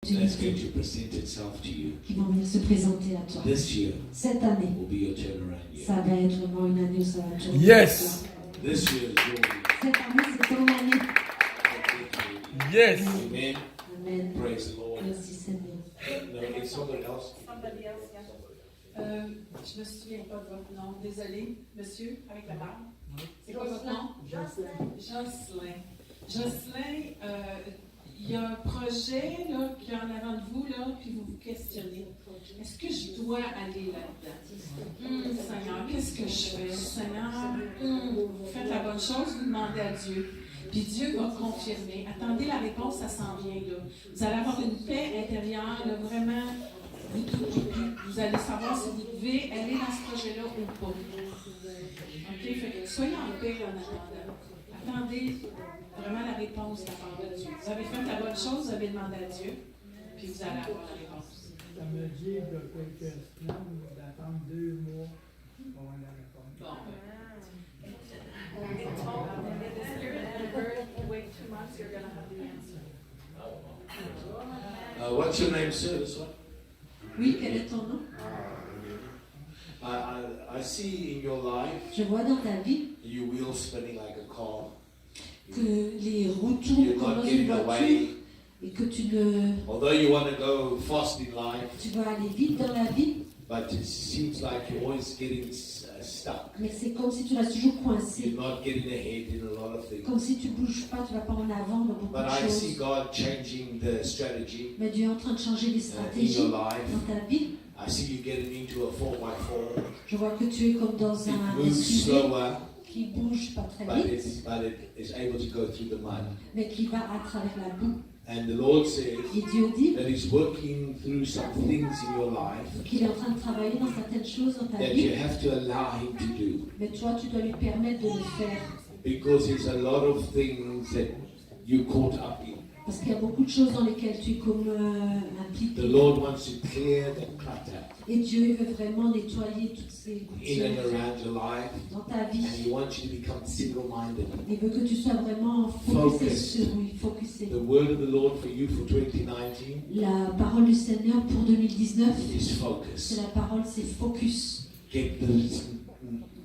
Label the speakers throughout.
Speaker 1: that's going to present itself to you.
Speaker 2: Qui vont venir se présenter à toi.
Speaker 1: This year
Speaker 2: Cette année,
Speaker 1: will be your turnaround year.
Speaker 2: ça va être vraiment une année où ça va tourner.
Speaker 3: Yes.
Speaker 1: This year is your year.
Speaker 2: Cette année, c'est ton année.
Speaker 3: Yes.
Speaker 1: Amen.
Speaker 2: Amen.
Speaker 1: Praise the Lord.
Speaker 2: Merci Seigneur.
Speaker 1: No, it's somebody else.
Speaker 4: Somebody else, yeah. Je me souviens pas de votre nom, désolé, monsieur, avec la barbe. C'est quoi votre nom? Jocelyn. Jocelyn, il y a un projet là, qui est en avant de vous, là, puis vous vous questionnez. Est-ce que je dois aller là-dedans? Seigneur, qu'est-ce que je fais? Seigneur, vous faites la bonne chose, vous demandez à Dieu. Puis Dieu va confirmer. Attendez la réponse, ça s'en vient là. Vous allez avoir une paix intérieure, là, vraiment. Vous allez savoir si vous devez aller dans ce projet-là ou pas. OK? Fait que soyez en paix en attendant. Attendez vraiment la réponse de la part de Dieu. Vous avez fait la bonne chose, vous avez demandé à Dieu, puis vous allez avoir la réponse.
Speaker 5: Ça me dit de quelques semaines d'attendre 2 mois pour avoir la réponse.
Speaker 4: Bon. Wait 2 months, you're going to have the answer.
Speaker 1: What's your name, sir? This one?
Speaker 2: Oui, quel est ton nom?
Speaker 1: I see in your life
Speaker 2: Je vois dans ta vie
Speaker 1: your wheels spinning like a car.
Speaker 2: que les roues tournent
Speaker 1: You're
Speaker 2: comme
Speaker 1: not
Speaker 2: dans une
Speaker 1: getting
Speaker 2: voiture
Speaker 1: away.
Speaker 2: et que tu ne...
Speaker 1: Although you want to go fast in life,
Speaker 2: Tu vas aller vite dans la vie,
Speaker 1: but it seems like you're always getting stuck.
Speaker 2: mais c'est comme si tu restes toujours coincé.
Speaker 1: You're not getting ahead in a lot of things.
Speaker 2: Comme si tu ne bouges pas, tu ne vas pas en avant dans beaucoup
Speaker 1: But
Speaker 2: de
Speaker 1: I see
Speaker 2: choses.
Speaker 1: God changing the strategy
Speaker 2: Mais Dieu est en train de changer les
Speaker 1: in
Speaker 2: stratégies
Speaker 1: your
Speaker 2: dans
Speaker 1: life.
Speaker 2: ta vie.
Speaker 1: I see you getting into a 4x4.
Speaker 2: Je vois que tu es comme dans
Speaker 1: It
Speaker 2: un
Speaker 1: moves
Speaker 2: SUV
Speaker 1: slower,
Speaker 2: qui bouge pas très
Speaker 1: but
Speaker 2: vite,
Speaker 1: it is able to go through the mud.
Speaker 2: mais qui va à travers la boue.
Speaker 1: And the Lord says
Speaker 2: Et Dieu dit
Speaker 1: that He's working through some things in your life
Speaker 2: qu'il est en train de travailler dans certaines choses dans ta
Speaker 1: that you
Speaker 2: vie,
Speaker 1: have to allow Him to do.
Speaker 2: mais toi, tu dois lui permettre de le faire.
Speaker 1: Because there's a lot of things that you're caught up in.
Speaker 2: Parce qu'il y a beaucoup de choses dans lesquelles tu es comme
Speaker 1: The
Speaker 2: impliqué.
Speaker 1: Lord wants to clear the clutter
Speaker 2: Et Dieu veut vraiment nettoyer toutes ces
Speaker 1: in and
Speaker 2: gouttières
Speaker 1: around your life,
Speaker 2: dans ta vie.
Speaker 1: and He wants you to become single-minded.
Speaker 2: Il veut que tu sois vraiment focusé sur lui, focusé.
Speaker 1: The word of the Lord for you for 2019
Speaker 2: La parole du Seigneur pour 2019,
Speaker 1: is
Speaker 2: c'est
Speaker 1: focus.
Speaker 2: la parole, c'est focus.
Speaker 1: Get the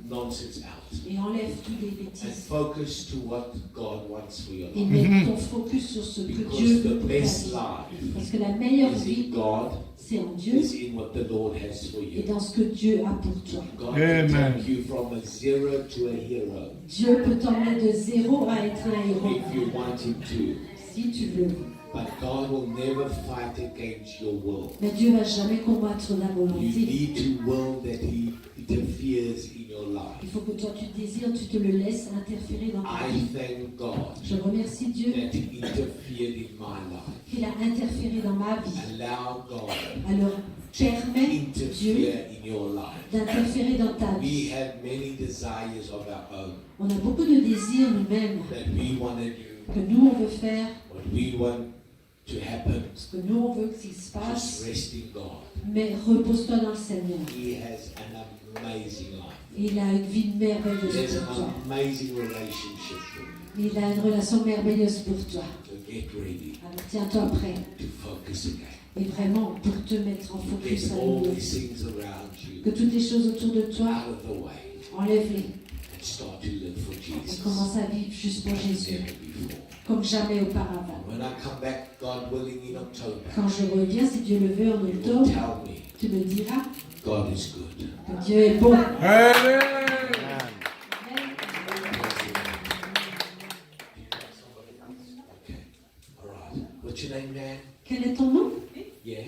Speaker 1: nonsense out
Speaker 2: Et enlève toutes les
Speaker 1: and
Speaker 2: bêtises.
Speaker 1: focus to what God wants for your
Speaker 2: Et
Speaker 1: life.
Speaker 2: mets ton focus sur ce que Dieu
Speaker 1: Because
Speaker 2: veut
Speaker 1: the
Speaker 2: pour ta
Speaker 1: best
Speaker 2: vie.
Speaker 1: life
Speaker 2: Parce que la meilleure
Speaker 1: is
Speaker 2: vie,
Speaker 1: in God,
Speaker 2: c'est en Dieu
Speaker 1: is in what the Lord has for
Speaker 2: et
Speaker 1: you.
Speaker 2: dans ce que Dieu a pour toi.
Speaker 1: God
Speaker 3: Amen.
Speaker 1: can take you from a zero to a hero
Speaker 2: Dieu peut t'emmener de zéro à être un héros,
Speaker 1: if you want Him to.
Speaker 2: si tu veux.
Speaker 1: But God will never fight against your will.
Speaker 2: Mais Dieu ne va jamais combattre la
Speaker 1: You
Speaker 2: volonté.
Speaker 1: need to will that He interferes in your
Speaker 2: Il
Speaker 1: life.
Speaker 2: faut que toi tu désires, tu te le laisses interférer dans ta
Speaker 1: I
Speaker 2: vie.
Speaker 1: thank God
Speaker 2: Je remercie Dieu
Speaker 1: that He interfered in my life.
Speaker 2: qu'il a interféré dans ma vie.
Speaker 1: Allow God
Speaker 2: Alors, permets Dieu
Speaker 1: interfere in your life.
Speaker 2: d'interférer dans ta
Speaker 1: We
Speaker 2: vie.
Speaker 1: have many desires of our own
Speaker 2: On a beaucoup de désirs nous-mêmes
Speaker 1: that we want to do,
Speaker 2: que nous on veut faire,
Speaker 1: what we want to happen.
Speaker 2: ce que nous on veut qu'il se
Speaker 1: Just
Speaker 2: passe,
Speaker 1: rest in God.
Speaker 2: mais repose-toi dans le Seigneur.
Speaker 1: He has an amazing life.
Speaker 2: Il a une vie merveilleuse
Speaker 1: There's
Speaker 2: pour toi.
Speaker 1: an amazing relationship for you.
Speaker 2: Il a une relation merveilleuse pour toi.
Speaker 1: So get ready
Speaker 2: Alors tiens-toi prêt
Speaker 1: to focus again.
Speaker 2: et vraiment pour te mettre en focus
Speaker 1: Get
Speaker 2: à
Speaker 1: all
Speaker 2: nouveau.
Speaker 1: these things around
Speaker 2: Que
Speaker 1: you
Speaker 2: toutes les choses autour de toi,
Speaker 1: out of the way
Speaker 2: enlève-les
Speaker 1: and start to live for
Speaker 2: et
Speaker 1: Jesus
Speaker 2: commence à vivre juste pour
Speaker 1: like
Speaker 2: Jésus,
Speaker 1: never before.
Speaker 2: comme jamais auparavant.
Speaker 1: When I come back, God willing, in October,
Speaker 2: Quand je reviens, si Dieu le veut, en
Speaker 1: you will
Speaker 2: octobre,
Speaker 1: tell me
Speaker 2: tu me diras
Speaker 1: God is good.
Speaker 2: que Dieu est bon.
Speaker 3: Amen.
Speaker 1: Okay. All right. What's your name, man?
Speaker 2: Quel est ton nom?
Speaker 1: Yeah?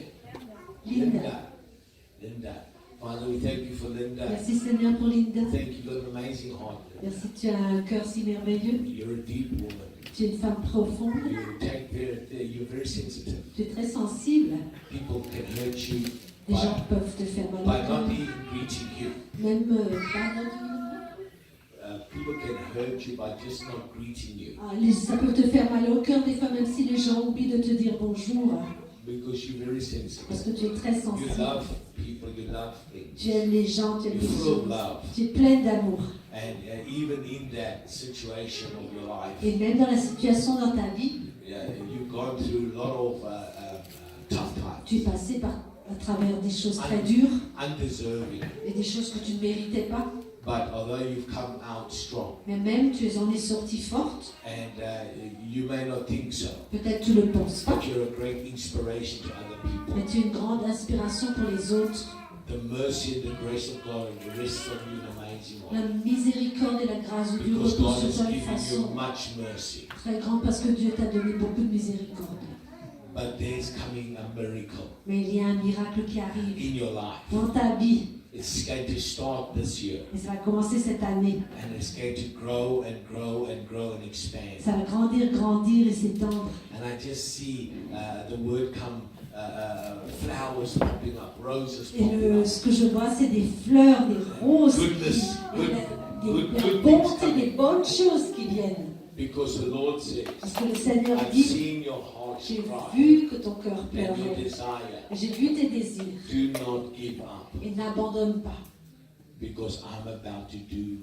Speaker 2: Linda.
Speaker 1: Linda. Father, we thank you for Linda.
Speaker 2: Merci Seigneur pour Linda.
Speaker 1: Thank you for an amazing heart.
Speaker 2: Merci, tu as un cœur si merveilleux.
Speaker 1: You're a deep woman.
Speaker 2: Tu es une femme profonde.
Speaker 1: You're very sensitive.
Speaker 2: Tu es très sensible.
Speaker 1: People can hurt you
Speaker 2: Les gens
Speaker 1: by,
Speaker 2: peuvent te faire mal au
Speaker 1: by
Speaker 2: cœur.
Speaker 1: not even greeting you.
Speaker 2: Même pas
Speaker 1: People can hurt you by just not greeting you
Speaker 2: ça peut te faire mal au cœur des fois, même si les gens oublient de te dire bonjour.
Speaker 1: because you're very
Speaker 2: Parce
Speaker 1: sensitive.
Speaker 2: que tu es très
Speaker 1: You
Speaker 2: sensible.
Speaker 1: love people, you love
Speaker 2: Tu
Speaker 1: things.
Speaker 2: aimes les gens, tu aimes
Speaker 1: You're
Speaker 2: les
Speaker 1: full of
Speaker 2: choses.
Speaker 1: love.
Speaker 2: Tu es pleine d'amour.
Speaker 1: And even in that situation of your life,
Speaker 2: Et même dans la situation dans ta vie,
Speaker 1: you've gone through a lot of
Speaker 2: Tu es passé à travers des choses très dures
Speaker 1: undeserving.
Speaker 2: et des choses que tu ne méritais pas.
Speaker 1: But although you've come out strong,
Speaker 2: Mais même tu en es sortie forte.
Speaker 1: and you may not think so,
Speaker 2: Peut-être tu ne le penses pas.
Speaker 1: but you're a great inspiration to other people.
Speaker 2: Mais tu es une grande inspiration pour les autres.
Speaker 1: The mercy and the grace of God rests on you in an amazing way.
Speaker 2: La miséricorde et la grâce de Dieu
Speaker 1: Because
Speaker 2: reposent
Speaker 1: God
Speaker 2: sur
Speaker 1: has
Speaker 2: toi de
Speaker 1: given you
Speaker 2: façon
Speaker 1: much mercy.
Speaker 2: très grande parce que Dieu t'a donné beaucoup de miséricorde.
Speaker 1: But there's coming a miracle
Speaker 2: Mais il y a un miracle qui arrive
Speaker 1: in your life.
Speaker 2: dans ta vie.
Speaker 1: It's going to start this year.
Speaker 2: Et ça va commencer cette année.
Speaker 1: And it's going to grow and grow and grow and expand.
Speaker 2: Ça va grandir, grandir et s'étendre.
Speaker 1: And I just see the word come, flowers popping up, roses
Speaker 2: Et
Speaker 1: popping up.
Speaker 2: ce que je vois, c'est des fleurs, des roses,
Speaker 1: Goodness,
Speaker 2: de la bonté, des bonnes choses qui viennent.
Speaker 1: Because the Lord says,
Speaker 2: Parce que le Seigneur
Speaker 1: I've
Speaker 2: dit,
Speaker 1: seen your heart
Speaker 2: j'ai
Speaker 1: cry
Speaker 2: vu que ton cœur
Speaker 1: and your
Speaker 2: pleurait.
Speaker 1: desire.
Speaker 2: J'ai vu tes désirs.
Speaker 1: Do not give up,
Speaker 2: Et n'abandonne pas.
Speaker 1: because I'm about to do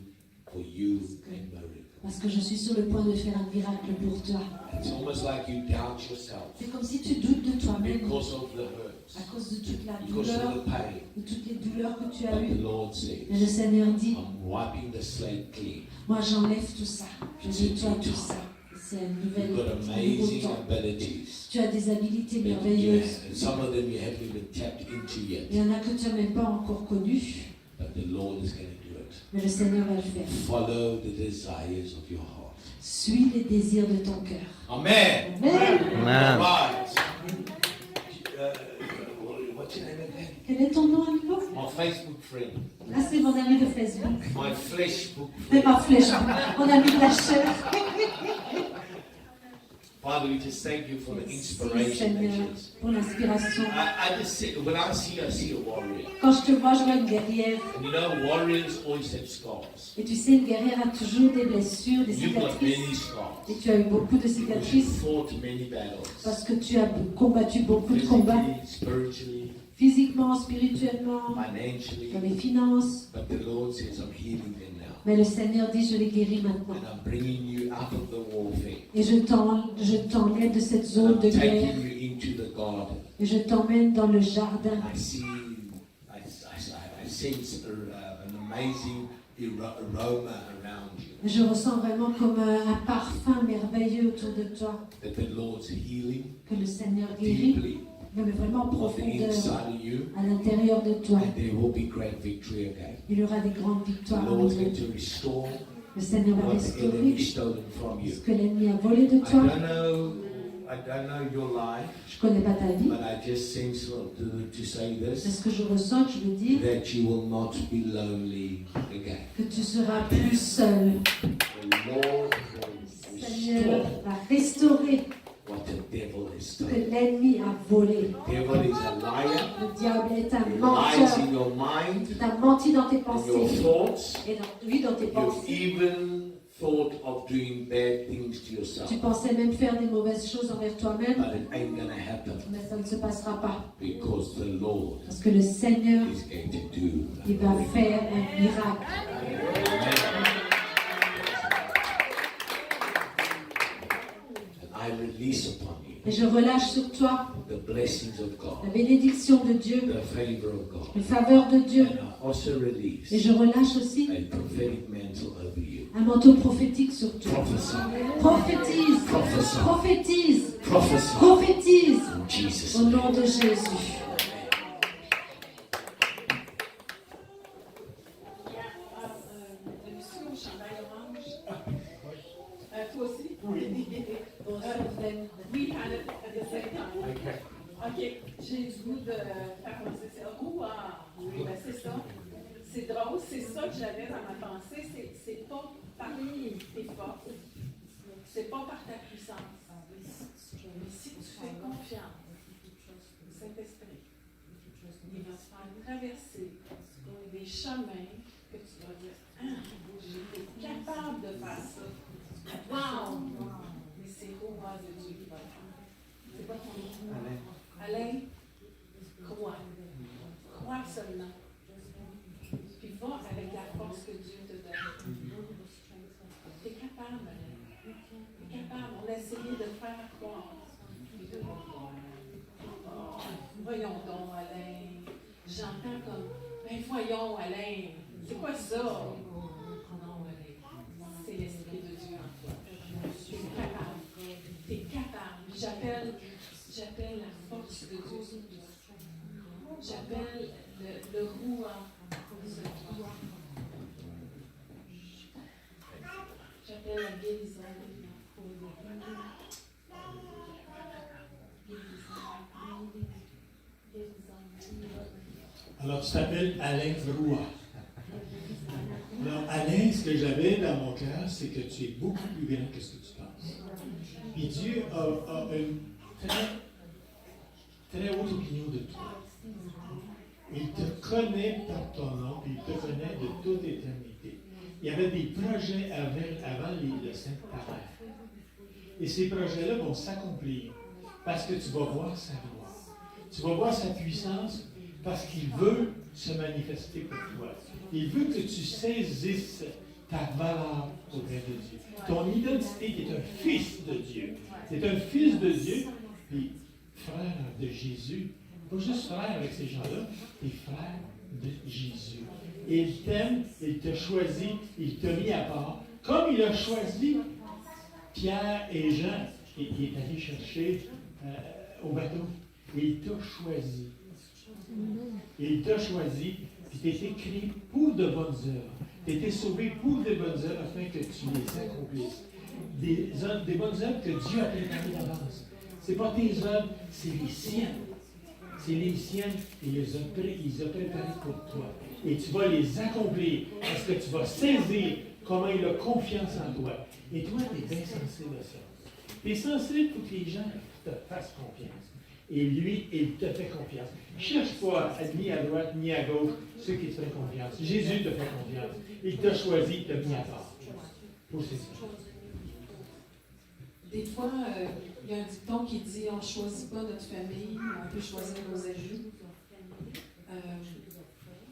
Speaker 1: for you a miracle.
Speaker 2: Parce que je suis sur le point de faire un miracle pour toi.
Speaker 1: It's almost like you doubt yourself
Speaker 2: C'est comme si tu doutes de toi-même
Speaker 1: because of the hurts,
Speaker 2: à cause de toute la
Speaker 1: because
Speaker 2: douleur,
Speaker 1: of the pain.
Speaker 2: de toutes les douleurs que tu as
Speaker 1: But the
Speaker 2: eues.
Speaker 1: Lord
Speaker 2: Mais le
Speaker 1: says,
Speaker 2: Seigneur dit,
Speaker 1: I'm wiping the slate clean.
Speaker 2: moi j'enlève tout ça. Je nettoie tout ça. C'est une
Speaker 1: You've got
Speaker 2: un nouveau
Speaker 1: amazing
Speaker 2: temps.
Speaker 1: abilities.
Speaker 2: Tu as des habiletés
Speaker 1: that you
Speaker 2: merveilleuses.
Speaker 1: have, and some of them you haven't even tapped into
Speaker 2: Il
Speaker 1: yet.
Speaker 2: y en a que tu n'as même pas encore connues.
Speaker 1: But the Lord is going to do it.
Speaker 2: Mais le Seigneur va le faire.
Speaker 1: Follow the desires of your heart.
Speaker 2: Suis les désirs de ton cœur.
Speaker 1: Amen.
Speaker 2: Amen.
Speaker 3: Amen.
Speaker 1: Right. What's your name again?
Speaker 2: Quel est ton nom à nouveau?
Speaker 1: My Facebook friend.
Speaker 2: Là, c'est mon ami de Facebook.
Speaker 1: My flesh book
Speaker 2: C'est
Speaker 1: friend.
Speaker 2: ma flèche. Mon ami de la chair.
Speaker 1: Father, we just thank you for the
Speaker 2: Merci,
Speaker 1: inspiration.
Speaker 2: Seigneur,
Speaker 1: that is.
Speaker 2: pour l'inspiration.
Speaker 1: I just see, when I see a warrior.
Speaker 2: Quand je te vois, je vois une guerrière.
Speaker 1: And you know, warriors always have scars.
Speaker 2: Et tu sais, une guerrière a toujours des blessures, des
Speaker 1: You've got
Speaker 2: cicatrices.
Speaker 1: many scars.
Speaker 2: Et tu as eu beaucoup de
Speaker 1: Because you've
Speaker 2: cicatrices
Speaker 1: fought many battles.
Speaker 2: parce que tu as combattu beaucoup de combats.
Speaker 1: Physically, spiritually,
Speaker 2: Physiquement, spirituellement,
Speaker 1: financially.
Speaker 2: dans les finances.
Speaker 1: But the Lord says, I'm healing them now.
Speaker 2: Mais le Seigneur dit, je les guéris maintenant.
Speaker 1: And I'm bringing you out of the warfare.
Speaker 2: Et je t'emmène de cette zone
Speaker 1: I'm
Speaker 2: de guerre.
Speaker 1: taking you into the garden.
Speaker 2: Et je t'emmène dans le jardin.
Speaker 1: I see, I sense an amazing aroma around you.
Speaker 2: Et je ressens vraiment comme un parfum merveilleux autour de toi.
Speaker 1: That the Lord's healing
Speaker 2: Que le Seigneur guérit,
Speaker 1: deeply
Speaker 2: mais vraiment en
Speaker 1: on the
Speaker 2: profondeur,
Speaker 1: inside of you.
Speaker 2: à l'intérieur de toi.
Speaker 1: And there will be great victory again.
Speaker 2: Il y aura des grandes
Speaker 1: The
Speaker 2: victoires. à
Speaker 1: Lord's
Speaker 2: nouveau.
Speaker 1: going to restore
Speaker 2: Le Seigneur va
Speaker 1: what the enemy
Speaker 2: restaurer
Speaker 1: stolen from you.
Speaker 2: ce que l'ennemi a volé de
Speaker 1: I
Speaker 2: toi.
Speaker 1: don't know your life,
Speaker 2: Je ne connais pas ta vie,
Speaker 1: but I just sense to say
Speaker 2: mais
Speaker 1: this,
Speaker 2: ce que je ressens, que je veux dire,
Speaker 1: that you will not be lonely again.
Speaker 2: que tu seras plus seul.
Speaker 1: The Lord
Speaker 2: Le
Speaker 1: will
Speaker 2: Seigneur
Speaker 1: restore
Speaker 2: va restaurer
Speaker 1: what the devil has
Speaker 2: ce que
Speaker 1: stolen.
Speaker 2: l'ennemi a volé.
Speaker 1: The devil is a liar.
Speaker 2: Le diable est un
Speaker 1: He lies
Speaker 2: menteur.
Speaker 1: in your mind,
Speaker 2: Il t'a menti dans tes
Speaker 1: in your
Speaker 2: pensées.
Speaker 1: thoughts.
Speaker 2: Et dans tes
Speaker 1: You've
Speaker 2: pensées.
Speaker 1: even thought of doing bad things to yourself.
Speaker 2: Tu pensais même faire des mauvaises choses envers toi-même,
Speaker 1: But it ain't going to happen
Speaker 2: mais ça ne se passera pas.
Speaker 1: because the Lord
Speaker 2: Parce que le Seigneur,
Speaker 1: is going to do.
Speaker 2: il va faire un miracle.
Speaker 1: And I release upon you
Speaker 2: Et je relâche sur toi
Speaker 1: the blessings of
Speaker 2: la
Speaker 1: God,
Speaker 2: bénédiction de Dieu,
Speaker 1: the favor of God.
Speaker 2: la faveur de Dieu.
Speaker 1: And I also release
Speaker 2: Et je relâche aussi
Speaker 1: a prophetic mantle over you.
Speaker 2: un manteau prophétique sur toi.
Speaker 1: Prophesy,
Speaker 2: Prophétise,
Speaker 1: prophesy,
Speaker 2: prophétise,
Speaker 1: prophesy
Speaker 2: prophétise
Speaker 1: in Jesus'
Speaker 2: au
Speaker 1: name.
Speaker 2: nom de Jésus.
Speaker 4: Le monsieur au chandail orange. Toi aussi? We had it at the same time. OK. J'ai le goût de faire commencer ça. Oui, ben c'est ça. C'est drôle, c'est ça que j'avais dans ma pensée. C'est pas par tes forces. C'est pas par ta puissance. Mais si tu fais confiance au Saint-Esprit, il va se faire traverser des chemins que tu vas dire, ah, j'étais capable de faire ça. Wow! Mais c'est au roi de Dieu qui va le faire. C'est pas ton nom. Alain, crois. Crois seulement. Puis va avec la force que Dieu te donne. Tu es capable, Alain. Tu es capable. On a essayé de faire croire. Puis de pas croire. voyons donc, Alain. J'entends comme, ben voyons, Alain. C'est quoi ça? Non, Alain. C'est l'Esprit de Dieu en toi. Tu es capable. Tu es capable. J'appelle la force de Dieu sur toi. J'appelle le roi sur toi. J'appelle la guérison.
Speaker 6: Alors, tu t'appelles Alain Roy. Alors, Alain, ce que j'avais dans mon cœur, c'est que tu es beaucoup plus grand que ce que tu penses. Puis Dieu a une très haute opinion de toi. Il te connaît par ton nom, puis il te connaît de toute éternité. Il y avait des projets avant le Saint-Père. Et ces projets-là vont s'accomplir parce que tu vas voir sa gloire. Tu vas voir sa puissance parce qu'il veut se manifester pour toi. Il veut que tu saisisses ta valeur auprès de Dieu. Ton identité qui est un fils de Dieu. C'est un fils de Dieu, puis frère de Jésus. Pas juste frère avec ces gens-là, mais frère de Jésus. Et il t'aime, il t'a choisi, il t'a mis à part. Comme il a choisi Pierre et Jean, et il est allé chercher au bateau. Et il t'a choisi. Et il t'a choisi, puis tu étais créé pour de bonnes œuvres. Tu étais sauvé pour de bonnes œuvres afin que tu les accomplisses. Des bonnes œuvres que Dieu a préparées d'avance. Ce n'est pas tes œuvres, c'est les siennes. C'est les siennes et il les a préparées pour toi. Et tu vas les accomplir parce que tu vas saisir comment il a confiance en toi. Et toi, tu es bien sensible à ça. Tu es sensible pour que les gens te fassent confiance. Et lui, il te fait confiance. Cherche pas ni à droite ni à gauche ceux qui te font confiance. Jésus te fait confiance. Il t'a choisi, il t'a mis à part. Pour ces ça.
Speaker 4: Des fois, il y a un dicton qui dit on ne choisit pas notre famille, on peut choisir nos amis.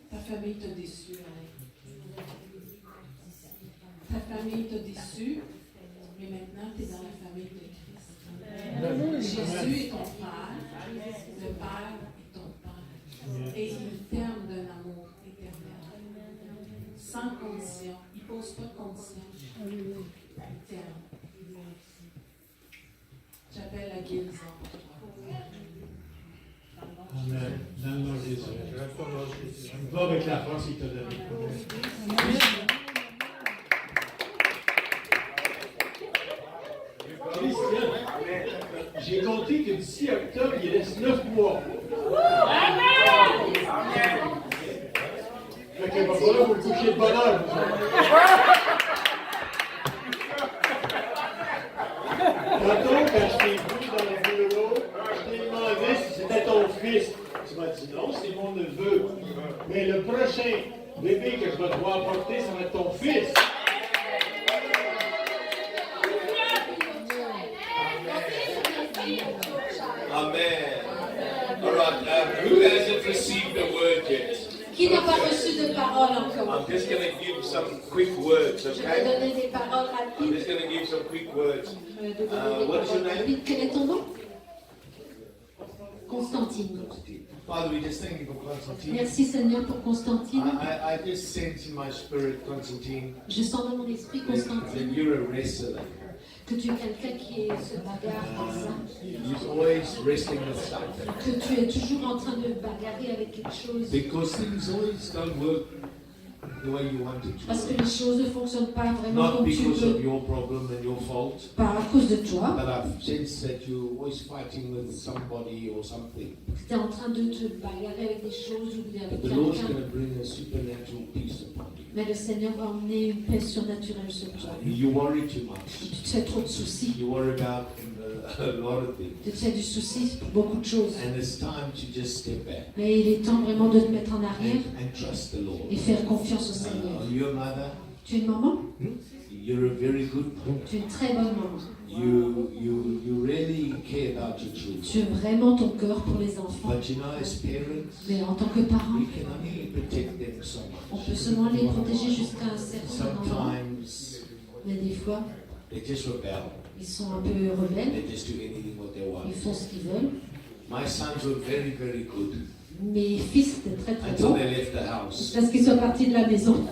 Speaker 4: Ta famille t'a déçu, Alain. Ta famille t'a déçu, mais maintenant tu es dans la famille de Christ. Jésus est ton frère, le Père est ton Père. Et il t'aime d'un amour éternel. Sans condition. Il ne pose pas de condition. Il t'aime. J'appelle la guérison.
Speaker 6: Amen. Dans le nom de Jésus. Va avec la force qu'il t'a donnée. Christian, j'ai compté que d'ici octobre, il reste 9 mois. Amen! Fait que va falloir vous coucher de bonheur. Tantôt, quand je t'ai vu dans le bureau, je t'ai demandé si c'était ton fils. Tu m'as dit non, c'est mon neveu. Mais le prochain bébé que je vais devoir apporter, ça va être ton fils.
Speaker 1: Amen. All right. Who hasn't received the word yet?
Speaker 2: Qui n'a pas reçu de parole encore?
Speaker 1: I'm just going to give some quick words,
Speaker 2: Je vais
Speaker 1: okay?
Speaker 2: donner des paroles
Speaker 1: I'm
Speaker 2: rapides.
Speaker 1: just going to give some quick words.
Speaker 2: Je vais te donner des
Speaker 1: What's your
Speaker 2: paroles
Speaker 1: name?
Speaker 2: rapides. Quel est ton nom? Constantine.
Speaker 3: Father, we just thank you for Constantine.
Speaker 2: Merci Seigneur pour Constantine.
Speaker 3: I just sense in my spirit, Constantine,
Speaker 2: Je sens dans mon esprit,
Speaker 3: that
Speaker 2: Constantine,
Speaker 3: you're a wrestler.
Speaker 2: que tu es quelqu'un qui se bagarre comme ça.
Speaker 3: You're always wrestling with something.
Speaker 2: Que tu es toujours en train de bagarrer avec quelque chose.
Speaker 3: Because things always don't work the way you want it to
Speaker 2: Parce que
Speaker 3: work.
Speaker 2: les choses ne fonctionnent pas vraiment
Speaker 3: Not
Speaker 2: comme tu
Speaker 3: because of
Speaker 2: veux.
Speaker 3: your problem and your fault,
Speaker 2: Pas à cause de toi.
Speaker 3: but I've sensed that you're always fighting with somebody or something.
Speaker 2: Tu es en train de te bagarrer avec des choses ou bien avec
Speaker 3: But the Lord's
Speaker 2: quelqu'un.
Speaker 3: going to bring a supernatural peace upon you.
Speaker 2: Mais le Seigneur va emmener une paix surnaturelle sur toi.
Speaker 3: You worry too much.
Speaker 2: Tu te fais trop de soucis.
Speaker 3: You worry about a lot of things.
Speaker 2: Tu te fais du souci pour beaucoup de choses.
Speaker 3: And it's time to just step back
Speaker 2: Mais il est temps vraiment de te mettre en arrière
Speaker 3: and trust the Lord.
Speaker 2: et faire confiance au Seigneur.
Speaker 3: Are you a mother?
Speaker 2: Tu es une maman?
Speaker 3: You're a very good mother.
Speaker 2: Tu es une très bonne maman.
Speaker 3: You really care about your children.
Speaker 2: Tu as vraiment ton cœur pour les enfants.
Speaker 3: But you know, as parents,
Speaker 2: Mais en tant que parent,
Speaker 3: we can only protect them so
Speaker 2: on
Speaker 3: much.
Speaker 2: peut seulement les protéger jusqu'à un certain moment.
Speaker 3: Sometimes
Speaker 2: Mais des fois,
Speaker 3: they just rebel.
Speaker 2: ils sont un peu rebelles.
Speaker 3: They just do anything what they want.
Speaker 2: Ils font ce qu'ils veulent.
Speaker 1: My sons were very, very good
Speaker 2: Mes fils étaient très très
Speaker 1: until
Speaker 2: bons
Speaker 1: they left the house.
Speaker 2: jusqu'à ce qu'ils soient partis de la maison.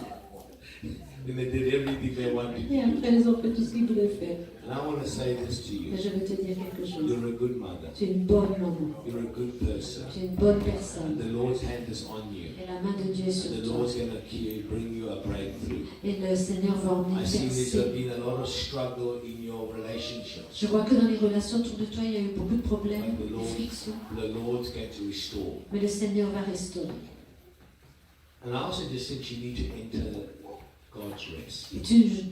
Speaker 1: And they did everything they wanted
Speaker 2: Et
Speaker 1: to do.
Speaker 2: après, ils ont fait tout ce qu'ils voulaient faire.
Speaker 1: And I want to say this to
Speaker 2: Mais
Speaker 1: you.
Speaker 2: je veux te dire quelque chose.
Speaker 1: You're a good mother.
Speaker 2: Tu es une bonne maman.
Speaker 1: You're a good person.
Speaker 2: Tu es une bonne personne.
Speaker 1: The Lord's hand is on you.
Speaker 2: Et la main de Dieu est sur
Speaker 1: The
Speaker 2: toi.
Speaker 1: Lord's going to bring you a breakthrough.
Speaker 2: Et le Seigneur va emmener
Speaker 1: I see there's
Speaker 2: percer.
Speaker 1: been a lot of struggle in your relationships.
Speaker 2: Je vois que dans les relations autour de toi, il y a eu beaucoup de problèmes,
Speaker 1: But
Speaker 2: de frictions.
Speaker 1: the Lord's going to restore.
Speaker 2: Mais le Seigneur va restaurer.
Speaker 1: And I also just think you need to enter God's rest.
Speaker 2: Et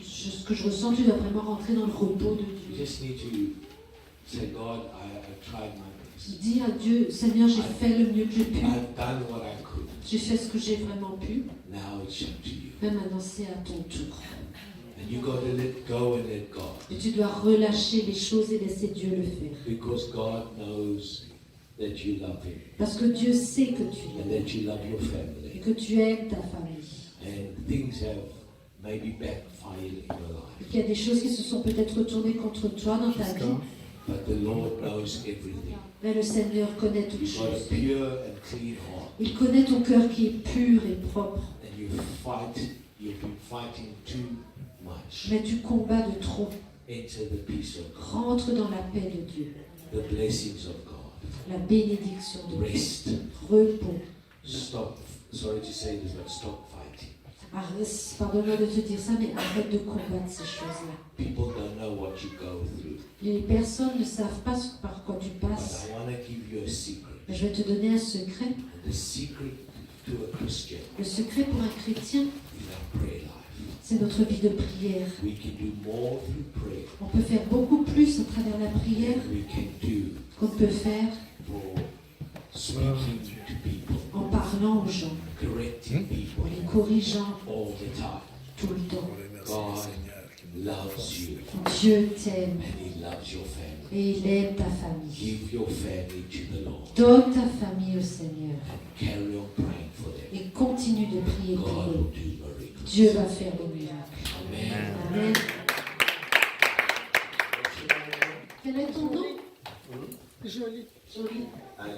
Speaker 2: ce que je ressens, tu dois vraiment rentrer dans le repos de
Speaker 1: You
Speaker 2: Dieu.
Speaker 1: just need to say, God, I've tried my best.
Speaker 2: Dis à Dieu, Seigneur, j'ai fait le mieux que j'ai pu.
Speaker 1: I've done what I could.
Speaker 2: J'ai fait ce que j'ai vraiment pu.
Speaker 1: Now it's up to you.
Speaker 2: Mais maintenant, c'est à ton tour.
Speaker 1: And you got to let go and let God.
Speaker 2: Et tu dois relâcher les choses et laisser Dieu le faire.
Speaker 1: Because God knows that you love Him
Speaker 2: Parce que Dieu sait que tu
Speaker 1: and
Speaker 2: l'aimes
Speaker 1: that you love your
Speaker 2: et
Speaker 1: family.
Speaker 2: que tu aimes ta famille.
Speaker 1: And things have maybe backfired in your
Speaker 2: Et
Speaker 1: life.
Speaker 2: qu'il y a des choses qui se sont peut-être retournées contre toi dans ta vie.
Speaker 1: But the Lord knows everything.
Speaker 2: Mais le Seigneur connaît toutes
Speaker 1: You've got
Speaker 2: choses.
Speaker 1: a pure and clean heart.
Speaker 2: Il connaît ton cœur qui est pur et propre.
Speaker 1: And you've been fighting too much.
Speaker 2: Mais tu combats de trop.
Speaker 1: Enter the peace of God,
Speaker 2: Rentre dans la paix de Dieu.
Speaker 1: the blessings of God.
Speaker 2: La bénédiction de Dieu.
Speaker 1: Rest.
Speaker 2: Repos.
Speaker 1: Stop. Sorry to say this, but stop fighting.
Speaker 2: Pardonne-moi de te dire ça, mais arrête de combattre ces choses-là.
Speaker 1: People don't know what you go through.
Speaker 2: Les personnes ne savent pas par quoi tu
Speaker 1: But
Speaker 2: passes.
Speaker 1: I want to give you a secret.
Speaker 2: Mais je vais te donner un secret.
Speaker 1: And the secret to a Christian
Speaker 2: Le secret pour un chrétien,
Speaker 1: is our prayer life.
Speaker 2: c'est notre vie de prière.
Speaker 1: We can do more through prayer
Speaker 2: On peut faire beaucoup plus à travers la prière
Speaker 1: than we can do
Speaker 2: qu'on peut faire
Speaker 1: for speaking to people,
Speaker 2: en parlant aux gens,
Speaker 1: correcting
Speaker 2: en
Speaker 1: people
Speaker 2: les corrigeant
Speaker 1: all the time.
Speaker 2: tout le temps.
Speaker 1: God loves you
Speaker 2: Dieu t'aime
Speaker 1: and He loves your family.
Speaker 2: et il aime ta famille.
Speaker 1: Give your family to the Lord
Speaker 2: Donne ta famille au Seigneur
Speaker 1: and carry on praying for them.
Speaker 2: et continue de prier pour
Speaker 1: God
Speaker 2: eux.
Speaker 1: will do miracles.
Speaker 2: Dieu va faire le miracle.
Speaker 1: Amen.
Speaker 2: Amen. Quel est ton nom? Jolie.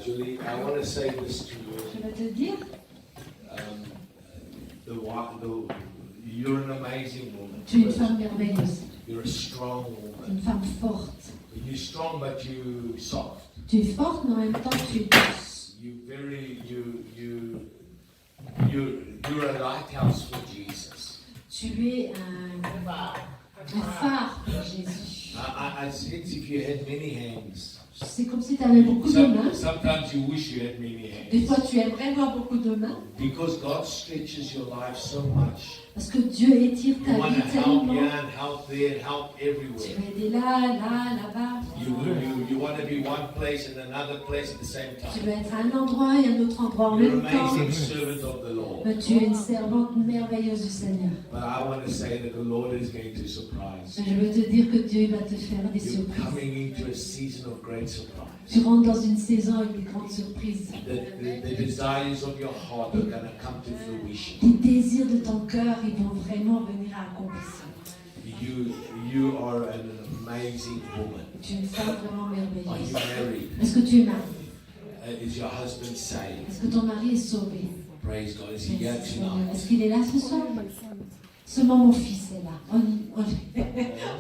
Speaker 1: Julie, I want to say this to you.
Speaker 2: Je vais te dire,
Speaker 1: You're an amazing woman.
Speaker 2: tu es une femme merveilleuse,
Speaker 1: You're a strong woman.
Speaker 2: une femme forte.
Speaker 1: You're strong, but you're soft.
Speaker 2: Tu es forte, mais en même temps tu es douce.
Speaker 1: You're a lighthouse for Jesus.
Speaker 2: Tu es un phare pour Jésus.
Speaker 1: I sense if you had many hands.
Speaker 2: C'est comme si tu avais beaucoup de mains.
Speaker 1: Sometimes you wish you had many
Speaker 2: Des
Speaker 1: hands.
Speaker 2: fois, tu aimerais avoir beaucoup de mains.
Speaker 1: Because God stretches your life so much.
Speaker 2: Parce que Dieu étire
Speaker 1: You
Speaker 2: ta
Speaker 1: want
Speaker 2: vie
Speaker 1: to help
Speaker 2: tellement.
Speaker 1: here and help there and help
Speaker 2: Tu
Speaker 1: everywhere.
Speaker 2: veux aider là-bas.
Speaker 1: You want to be one place and another place at the same
Speaker 2: Tu
Speaker 1: time.
Speaker 2: veux être à un endroit et un autre endroit en
Speaker 1: You're an
Speaker 2: même temps.
Speaker 1: amazing servant of the Lord.
Speaker 2: Mais tu es une servante merveilleuse du Seigneur.
Speaker 1: But I want to say that the Lord is going to surprise
Speaker 2: Mais
Speaker 1: you.
Speaker 2: je veux te dire que Dieu va te faire des
Speaker 1: You're
Speaker 2: surprises.
Speaker 1: coming into a season of great surprise.
Speaker 2: Tu rentres dans une saison avec des grandes surprises.
Speaker 1: The desires of your heart are going to come to fruition.
Speaker 2: Les désirs de ton cœur, ils vont vraiment venir à accomplissement.
Speaker 1: You are an amazing woman.
Speaker 2: Tu es une femme vraiment
Speaker 1: Are you
Speaker 2: merveilleuse.
Speaker 1: married?
Speaker 2: Est-ce que tu es mariée?
Speaker 1: Is your husband saved?
Speaker 2: Est-ce que ton mari est sauvé?
Speaker 1: Praise God. Is he here
Speaker 2: Merci, Seigneur.
Speaker 1: tonight?
Speaker 2: Est-ce qu'il est là ce soir? Seulement mon fils est là.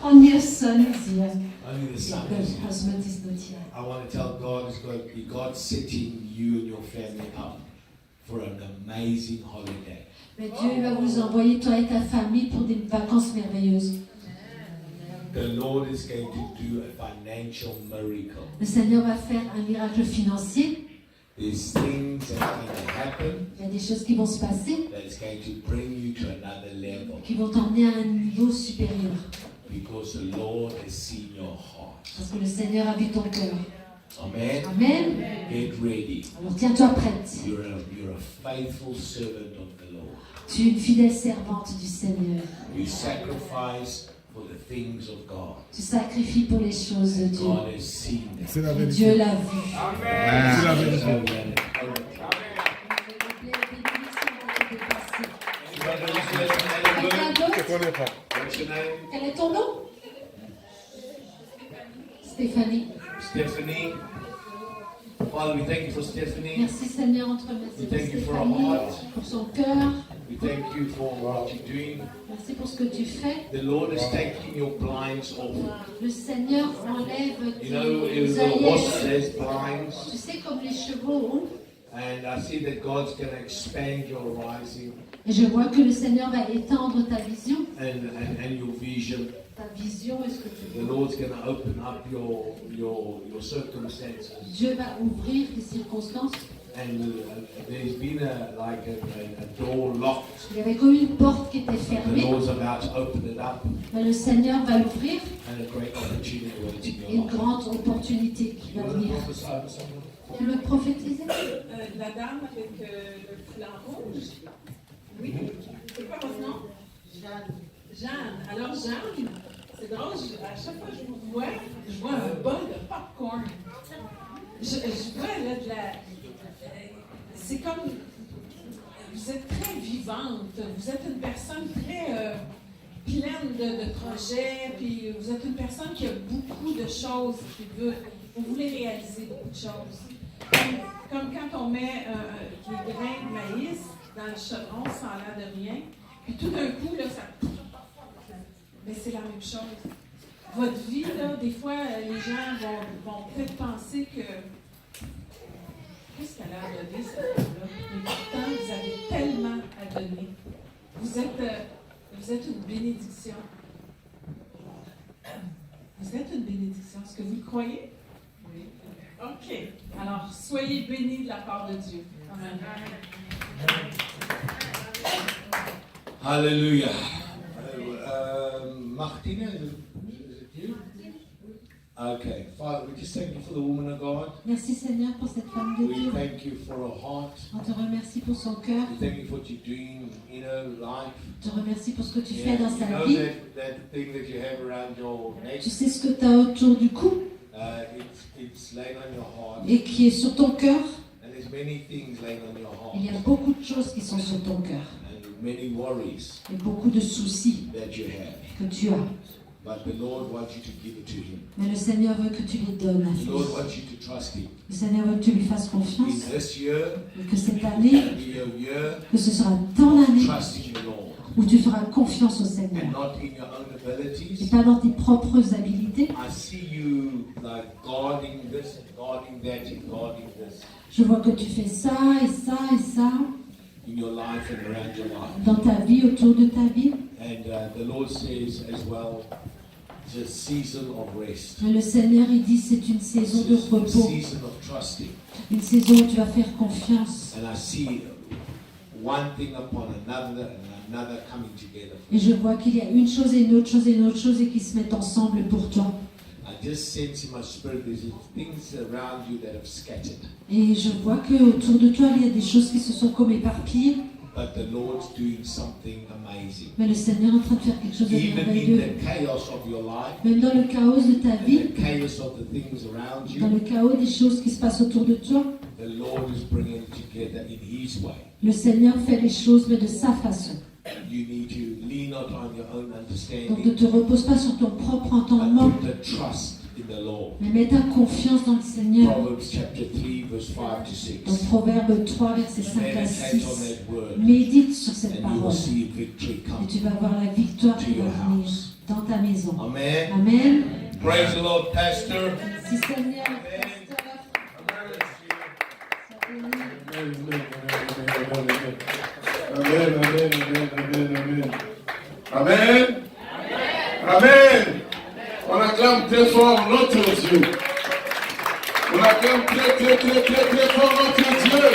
Speaker 2: Only your son is here.
Speaker 1: Only the son is
Speaker 2: The
Speaker 1: here.
Speaker 2: husband is not here.
Speaker 1: I want to tell God setting you and your family up for an amazing holiday.
Speaker 2: Mais Dieu va vous envoyer, toi et ta famille, pour des vacances merveilleuses.
Speaker 1: The Lord is going to do a financial miracle.
Speaker 2: Le Seigneur va faire un miracle financier.
Speaker 1: There's things that are going to happen
Speaker 2: Il y a des choses qui vont se passer,
Speaker 1: that is going to bring you to another level
Speaker 2: qui vont t'emmener à un niveau supérieur.
Speaker 1: because the Lord has seen your heart.
Speaker 2: Parce que le Seigneur a vu ton cœur.
Speaker 1: Amen.
Speaker 2: Amen.
Speaker 1: Get ready.
Speaker 2: Alors tiens-toi prête.
Speaker 1: You're a faithful servant of the Lord.
Speaker 2: Tu es une fidèle servante du Seigneur.
Speaker 1: You sacrifice for the things of God.
Speaker 2: Tu sacrifies pour les choses de Dieu.
Speaker 1: God has seen that.
Speaker 7: C'est la
Speaker 2: Et
Speaker 7: vérité.
Speaker 2: Dieu l'a vu.
Speaker 7: C'est la vérité.
Speaker 2: Quelqu'un d'autre?
Speaker 7: Je connais pas.
Speaker 1: What's your name?
Speaker 2: Quel est ton nom? Stéphanie.
Speaker 1: Stephanie. Father, for Stephanie.
Speaker 2: Merci Seigneur, on te remercie
Speaker 1: We
Speaker 2: pour
Speaker 1: thank you for her
Speaker 2: Stéphanie,
Speaker 1: heart.
Speaker 2: pour son cœur.
Speaker 1: We thank you for what you're doing.
Speaker 2: Merci pour ce que tu fais.
Speaker 1: The Lord is taking your blinds off.
Speaker 2: Le Seigneur enlève
Speaker 1: You know,
Speaker 2: tes
Speaker 1: the horse
Speaker 2: œillères.
Speaker 1: has blinds.
Speaker 2: Tu sais, comme les chevaux ont.
Speaker 1: And I see that God's going to expand your horizon
Speaker 2: Et je vois que le Seigneur va étendre ta vision.
Speaker 1: and your vision.
Speaker 2: Ta vision, est-ce que tu
Speaker 1: The Lord's going to open up your circumstances.
Speaker 2: Dieu va ouvrir tes circonstances.
Speaker 1: And there's been a door locked.
Speaker 2: Il y avait comme une porte qui était
Speaker 1: The
Speaker 2: fermée.
Speaker 1: Lord's about to open it up,
Speaker 2: Mais le Seigneur va l'ouvrir
Speaker 1: and a great opportunity waiting
Speaker 2: et
Speaker 1: in
Speaker 2: une
Speaker 1: your life.
Speaker 2: grande opportunité qui va venir. Tu veux prophétiser?
Speaker 4: La dame avec le foulard rouge. Oui. C'est quoi votre nom? Jeanne. Alors Jeanne, c'est drôle, à chaque fois que je vous vois, je vois un bol de popcorn. Je vois là de la... C'est comme... Vous êtes très vivante, vous êtes une personne très pleine de projets, puis vous êtes une personne qui a beaucoup de choses, vous voulez réaliser beaucoup de choses. Comme quand on met des grains de maïs dans le chaudron, ça a l'air de rien, puis tout d'un coup, là, ça... Mais c'est la même chose. Votre vie, là, des fois, les gens vont peut-être penser que qu'est-ce qu'elle a à donner, cette femme-là? Mais pourtant, vous avez tellement à donner. Vous êtes une bénédiction. Vous êtes une bénédiction. Est-ce que vous le croyez? Oui. OK. Alors, soyez bénis de la part de Dieu. Amen.
Speaker 1: Hallelujah. Martina, is it you? Okay. Father, we just thank you for the woman of God.
Speaker 2: Merci Seigneur pour cette femme de
Speaker 1: We
Speaker 2: Dieu.
Speaker 1: thank you for her heart.
Speaker 2: On te remercie pour son cœur.
Speaker 1: We thank you for what you're doing in her life.
Speaker 2: On te remercie pour ce que tu
Speaker 1: Yeah,
Speaker 2: fais dans
Speaker 1: you
Speaker 2: sa
Speaker 1: know
Speaker 2: vie.
Speaker 1: that thing that you have around your neck,
Speaker 2: Tu sais ce que tu as autour du cou
Speaker 1: it's laying on your heart.
Speaker 2: et qui est sur ton cœur.
Speaker 1: And there's many things laying on your heart.
Speaker 2: Il y a beaucoup de choses qui sont sur ton cœur
Speaker 1: And many worries
Speaker 2: et beaucoup de soucis
Speaker 1: that you have.
Speaker 2: que tu as.
Speaker 1: But the Lord wants you to give it to Him.
Speaker 2: Mais le Seigneur veut que tu lui donnes la
Speaker 1: The Lord
Speaker 2: vie.
Speaker 1: wants you to trust Him.
Speaker 2: Le Seigneur veut que tu lui fasses
Speaker 1: In
Speaker 2: confiance
Speaker 1: this year,
Speaker 2: et que cette année,
Speaker 1: be your year,
Speaker 2: que ce sera ton année
Speaker 1: trusting the Lord.
Speaker 2: où tu feras confiance au
Speaker 1: And
Speaker 2: Seigneur
Speaker 1: not in your own
Speaker 2: et
Speaker 1: abilities.
Speaker 2: pas dans tes propres habilités.
Speaker 1: I see you like guarding this and guarding that and guarding this
Speaker 2: Je vois que tu fais ça et ça et ça
Speaker 1: in your life and around your life.
Speaker 2: dans ta vie, autour de ta vie.
Speaker 1: And the Lord says as well, it's a season of rest.
Speaker 2: Mais le Seigneur, il dit, c'est une saison de
Speaker 1: It's a
Speaker 2: repos,
Speaker 1: season of trusting.
Speaker 2: une saison où tu vas faire confiance.
Speaker 1: And I see one thing upon another and another coming together.
Speaker 2: Et je vois qu'il y a une chose et une autre chose et une autre chose et qui se mettent ensemble pour toi.
Speaker 1: I just sense in my spirit there's things around you that have scattered.
Speaker 2: Et je vois que autour de toi, il y a des choses qui se sont comme éparpillées.
Speaker 1: But the Lord's doing something amazing.
Speaker 2: Mais le Seigneur est en train de faire quelque chose de
Speaker 1: Even in
Speaker 2: merveilleux.
Speaker 1: the chaos of your life,
Speaker 2: Même dans le chaos de ta vie,
Speaker 1: the chaos of the things around
Speaker 2: dans
Speaker 1: you,
Speaker 2: le chaos des choses qui se passent autour de toi,
Speaker 1: the Lord is bringing it together in His way.
Speaker 2: le Seigneur fait les choses, mais de sa façon.
Speaker 1: You need to lean not on your own
Speaker 2: Donc ne
Speaker 1: understanding,
Speaker 2: te repose pas sur ton propre entendement,
Speaker 1: but put the trust in the Lord.
Speaker 2: mais mets ta confiance dans le Seigneur.
Speaker 1: Proverbs chapter 3, verse 5 to
Speaker 2: Dans
Speaker 1: 6.
Speaker 2: Proverbe 3, verset 5 à
Speaker 1: Meditate
Speaker 2: 6.
Speaker 1: on that word,
Speaker 2: Médite sur cette
Speaker 1: and you will
Speaker 2: parole
Speaker 1: see victory
Speaker 2: et
Speaker 1: come.
Speaker 2: tu vas voir la victoire
Speaker 1: To
Speaker 2: qui va
Speaker 1: your
Speaker 2: venir
Speaker 1: house.
Speaker 2: dans ta maison.
Speaker 1: Amen.
Speaker 2: Amen.
Speaker 1: Praise the Lord, Pastor.
Speaker 2: Si Seigneur, pasteur, sois béni.
Speaker 7: Amen, amen, amen, amen, amen. Amen. Amen. On acclame très fort notre Dieu. On acclame très fort notre Dieu.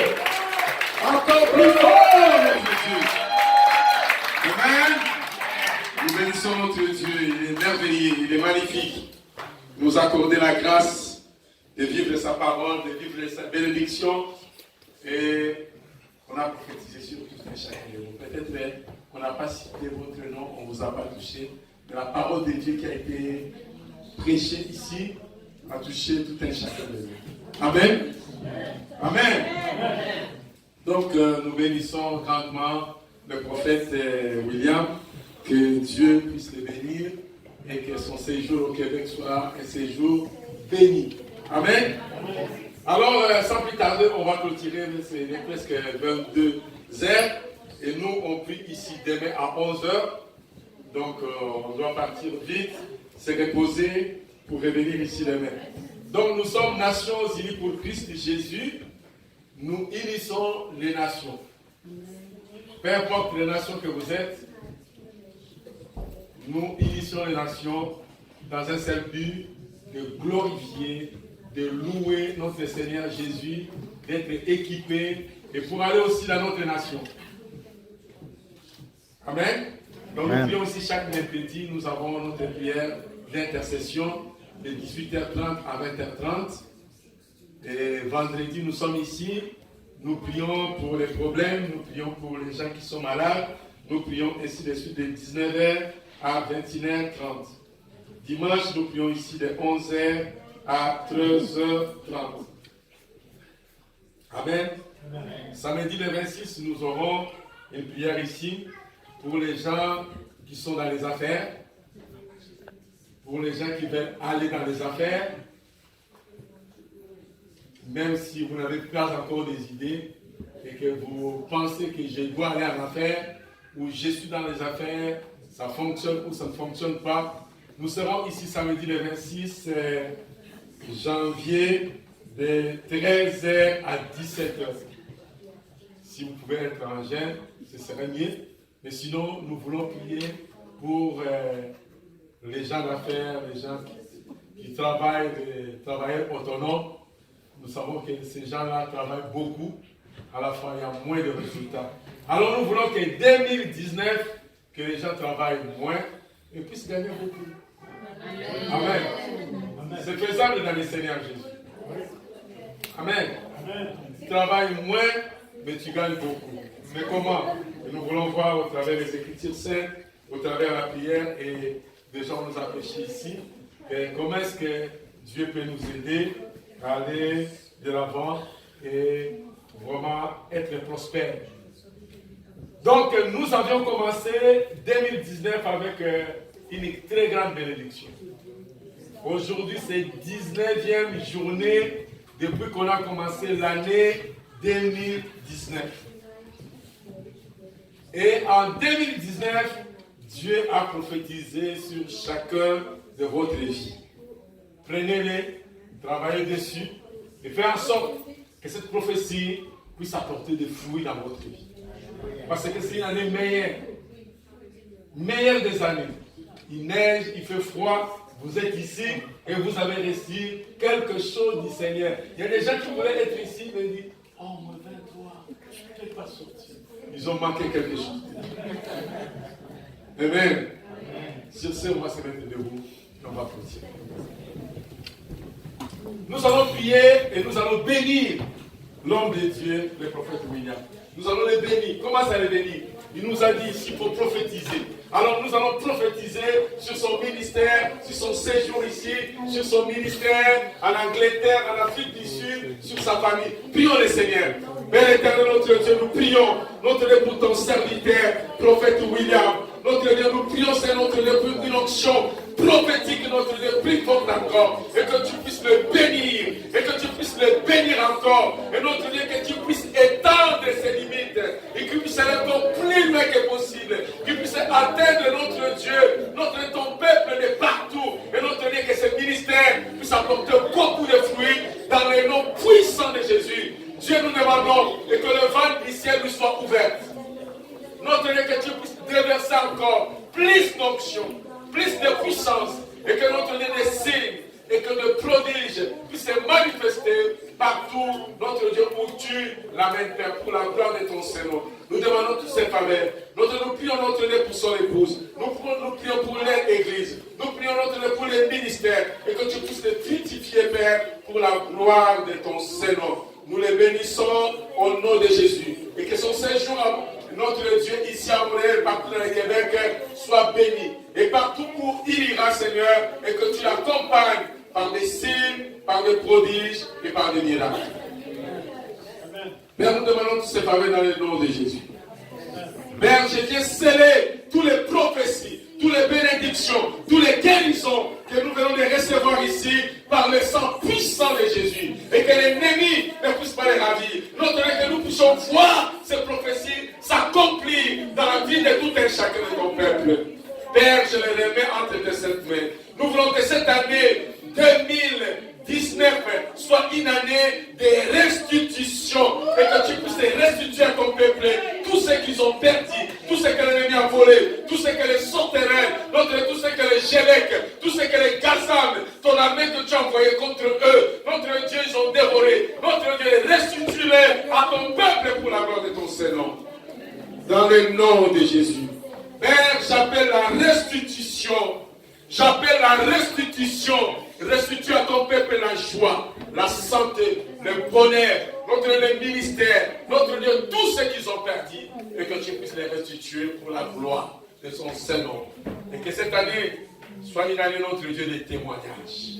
Speaker 7: Encore plus fort notre Dieu. Amen. Nous bénissons notre Dieu. Il est merveilleux, il est magnifique. Nous accorder la grâce de vivre sa parole, de vivre sa bénédiction. Et on a prophétisé sur tout un chacun de vous. Peut-être qu'on n'a pas cité votre nom, on ne vous a pas touché. Mais la parole de Dieu qui a été prêchée ici a touché tout un chacun de vous. Amen. Amen. Donc nous bénissons grandement le prophète William. Que Dieu puisse le bénir et que son séjour au Québec soit un séjour béni. Amen. Alors, sans plus tarder, on va clôturer, c'est presque 22 heures. Et nous, on prie ici demain à 11 heures. Donc, on doit partir vite, se reposer pour revenir ici demain. Donc, nous sommes Nations Unies pour Christ Jésus. Nous unissons les nations. Peu importe les nations que vous êtes, nous unissons les nations dans un seul but de glorifier, de louer notre Seigneur Jésus, d'être équipés et pour aller aussi dans notre nation. Amen. Donc nous prions aussi chaque mercredi, nous avons notre prière d'intercession de 18h30 à 20h30. Et vendredi, nous sommes ici, nous prions pour les problèmes, nous prions pour les gens qui sont malades, nous prions ainsi de suite de 19h à 21h30. Dimanche, nous prions ici de 11h à 13h30. Amen. Samedi le 26, nous aurons une prière ici pour les gens qui sont dans les affaires, pour les gens qui veulent aller dans les affaires, même si vous n'avez pas encore des idées et que vous pensez que je dois aller en affaires ou je suis dans les affaires, ça fonctionne ou ça ne fonctionne pas. Nous serons ici samedi le 26 janvier de 13h à 17h. Si vous pouvez être en jeûne, ce serait mieux. Mais sinon, nous voulons prier pour les gens d'affaires, les gens qui travaillent, les travailleurs autonomes. Nous savons que ces gens-là travaillent beaucoup. À la fin, il y a moins de résultats. Alors nous voulons que 2019, que les gens travaillent moins et puissent gagner beaucoup. Amen. C'est faisable dans le Seigneur Jésus. Amen. Tu travailles moins, mais tu gagnes beaucoup. Mais comment? Et nous voulons voir au travers des Écritures saintes, au travers la prière, et déjà on nous a prêché ici, comment est-ce que Dieu peut nous aider à aller de l'avant et vraiment être prospère. Donc nous avions commencé 2019 avec une très grande bénédiction. Aujourd'hui c'est 19e journée depuis qu'on a commencé l'année 2019. Et en 2019, Dieu a prophétisé sur chacun de votre vie. Prenez-les, travaillez dessus et faites en sorte que cette prophétie puisse apporter des fruits dans votre vie. Parce que c'est une année meilleure. Meilleure des années. Il neige, il fait froid, vous êtes ici et vous avez reçu quelque chose du Seigneur. Il y a des gens qui voulaient être ici mais disent, oh mon 23, je ne peux pas sortir. Ils ont manqué quelque chose. Amen. Sur ce, on va se mettre debout et on va prier. Nous allons prier et nous allons bénir l'homme de Dieu, le prophète William. Nous allons le bénir. Comment ça le bénir? Il nous a dit ici pour prophétiser. Alors nous allons prophétiser sur son ministère, sur son séjour ici, sur son ministère en Angleterre, en Afrique du Sud, sur sa famille. Prions le Seigneur. Père éternel, notre Dieu, nous prions, notre Dieu, pour ton serviteur, prophète William. Notre Dieu, nous prions, c'est notre Dieu, pour une onction prophétique, notre Dieu, plus forte encore, et que tu puisses le bénir, et que tu puisses le bénir encore, et notre Dieu, que tu puisses étendre ses limites, et qu'il puisse aller encore plus loin que possible, qu'il puisse atteindre notre Dieu, ton peuple de partout, et notre Dieu, que ce ministère puisse apporter beaucoup de fruits dans le nom puissant de Jésus. Dieu, nous demandons et que le vent du ciel lui soit ouvert. Notre Dieu, que tu puisses déverser encore plus d'onction, plus de puissance, et que notre Dieu des signes et que le prodige puisse se manifester partout, notre Dieu, où tu l'amènes, Père, pour la gloire de ton Seigneur. Nous demandons toutes ces faveurs. Nous prions notre Dieu pour son épouse. Nous prions pour l'église. Nous prions notre Dieu pour les ministères, et que tu puisses les fructifier, Père, pour la gloire de ton Seigneur. Nous les bénissons au nom de Jésus. Et que son séjour, notre Dieu, ici à Montréal, partout dans le Québec, soit béni. Et partout où il ira, Seigneur, et que tu l'accompagnes par des signes, par des prodiges et par des miracles. Père, nous demandons tous ces faveurs dans le nom de Jésus. Père, je viens sceller toutes les prophéties, toutes les bénédictions, toutes les guérisons que nous venons de recevoir ici par le sang puissant de Jésus. Et que l'ennemi ne puisse pas les ravir. Notre Dieu, que nous puissions voir ces prophéties s'accomplir dans la vie de tout un chacun de ton peuple. Père, je les remets entre tes sept mains. Nous voulons que cette année 2019 soit une année de restitution et que tu puisses restituer à ton peuple tout ce qu'ils ont perdu, tout ce que l'ennemi a volé, tout ce que les sauterelles, tout ce que les Gélèques, tout ce que les Gazam, ton armée que tu as envoyé contre eux, notre Dieu, ils ont dévoré. Notre Dieu, restitue-les à ton peuple pour la gloire de ton Seigneur. Dans le nom de Jésus. Père, j'appelle la restitution. J'appelle la restitution. Restitue à ton peuple la joie, la santé, le bonheur, le ministère, notre Dieu, tout ce qu'ils ont perdu, et que tu puisses les restituer pour la gloire de son Saint-Nom. Et que cette année soit une année, notre Dieu, de témoignage.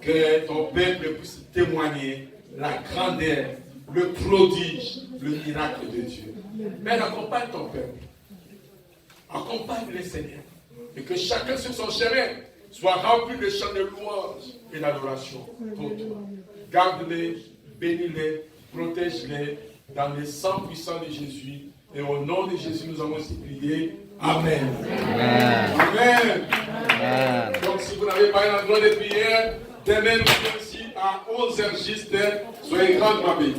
Speaker 7: Que ton peuple puisse témoigner la grandeur, le prodige, le miracle de Dieu. Père, accompagne ton peuple. Accompagne les Seigneurs. Et que chacun sur son chemin soit rempli de chants de louange et d'adoration pour toi. Garde-les, bénis-les, protège-les dans le sang puissant de Jésus. Et au nom de Jésus, nous avons aussi prié. Amen. Amen. Amen. Amen. Donc, si vous n'avez pas un endroit de prière, demain nous sommes ici à 11h juste. Soyez grandement bénis.